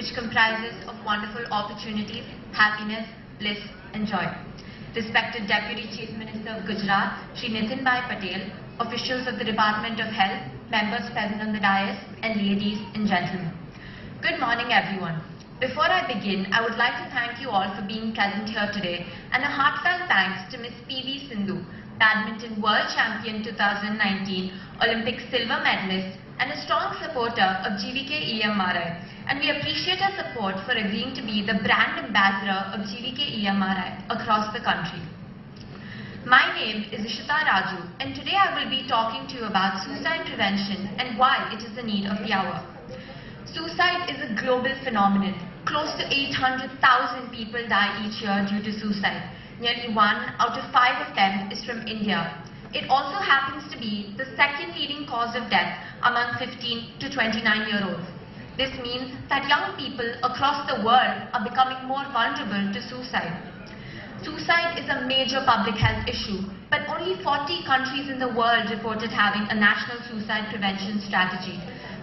which comprises of wonderful opportunities, happiness, bliss and joy. Respected Deputy Chief Minister of Gujarat, Shri Nitin Patel, officials of the Department of Health, members present on the dais, and ladies and gentlemen. Good morning, everyone. Before I begin, I would like to thank you all for being present here today, and a heartfelt thanks to Ms. PV Sindhu, Badminton World Champion 2019, Olympic silver medalist, and a strong supporter of GVK EMRI. And we appreciate her support for agreeing to be the brand ambassador of GVK EMRI across the country. My name is Ishita Raju, and today I will be talking to you about suicide prevention and why it is the need of the hour. Suicide is a global phenomenon. Close to 800,000 people die each year due to suicide. Nearly 1 out of 5 of them is from India. It also happens to be the second leading cause of death among 15 to 29-year-olds. This means that young people across the world are becoming more vulnerable to suicide. Suicide is a major public health issue, but only 40 countries in the world reported having a national suicide prevention strategy.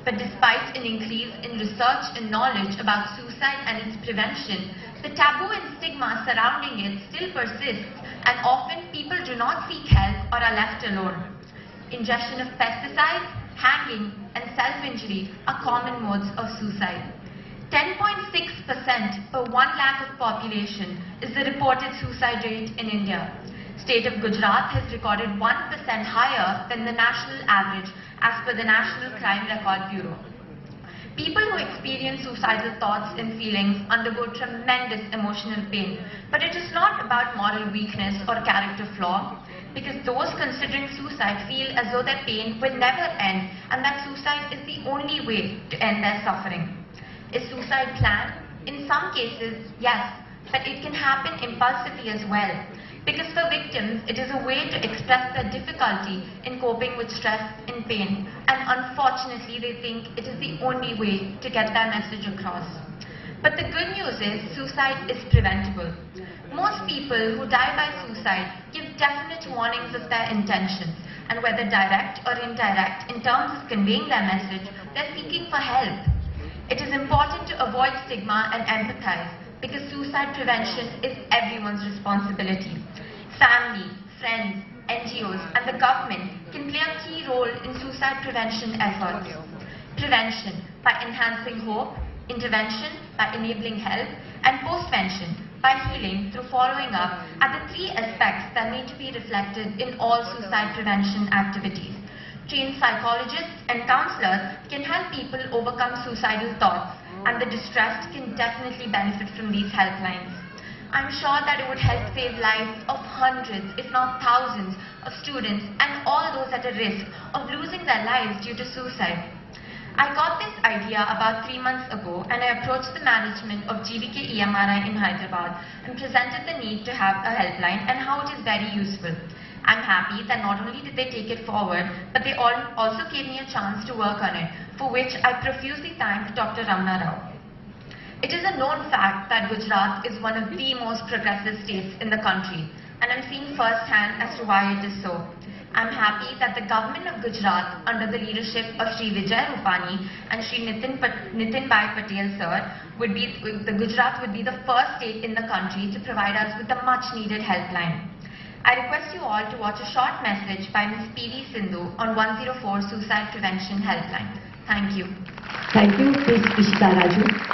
But despite an increase in research and knowledge about suicide and its prevention, the taboo and stigma surrounding it still persists, and often people do not seek help or are left alone. Ingestion of pesticides, hanging, and self-injury are common modes of suicide. 10.6% per 1 lakh of population is the reported suicide rate in India. State of Gujarat has recorded 1% higher than the national average as per the National Crime Record Bureau. People who experience suicidal thoughts and feelings undergo tremendous emotional pain, but it is not about moral weakness or character flaw, because those considering suicide feel as though their pain will never end and that suicide is the only way to end their suffering. Is suicide planned? In some cases, yes, but it can happen impulsively as well. Because for victims, it is a way to express their difficulty in coping with stress and pain, and unfortunately they think it is the only way to get their message across. But the good news is suicide is preventable. Most people who die by suicide give definite warnings of their intentions, and whether direct or indirect in terms of conveying their message, they're seeking for help. It is important to avoid stigma and empathize, because suicide prevention is everyone's responsibility. Family, friends, NGOs and the government can play a key role in suicide prevention efforts. Prevention by enhancing hope, intervention by enabling help, and postvention by healing through following up are the 3 aspects that need to be reflected in all suicide prevention activities. Trained psychologists and counselors can help people overcome suicidal thoughts, and the distressed can definitely benefit from these helplines. I'm sure that it would help save lives of hundreds, if not thousands, of students and all those at a risk of losing their lives due to suicide. I got this idea about 3 months ago, and I approached the management of GVK EMRI in Hyderabad and presented the need to have a helpline and how it is very useful. I'm happy that not only did they take it forward, but they also gave me a chance to work on it, for which I profusely thank Dr. Ramana Rao. It is a known fact that Gujarat is one of the most progressive states in the country, and I'm seeing firsthand as to why it is so. I'm happy that the government of Gujarat, under the leadership of Shri Vijay Rupani and Shri Nitin Patel sir, Gujarat would be the first state in the country to provide us with a much-needed helpline. I request you all to watch a short message by Ms. PV Sindhu on 104 Suicide Prevention Helpline. Thank you. Thank you, Ms. Ishita Raju.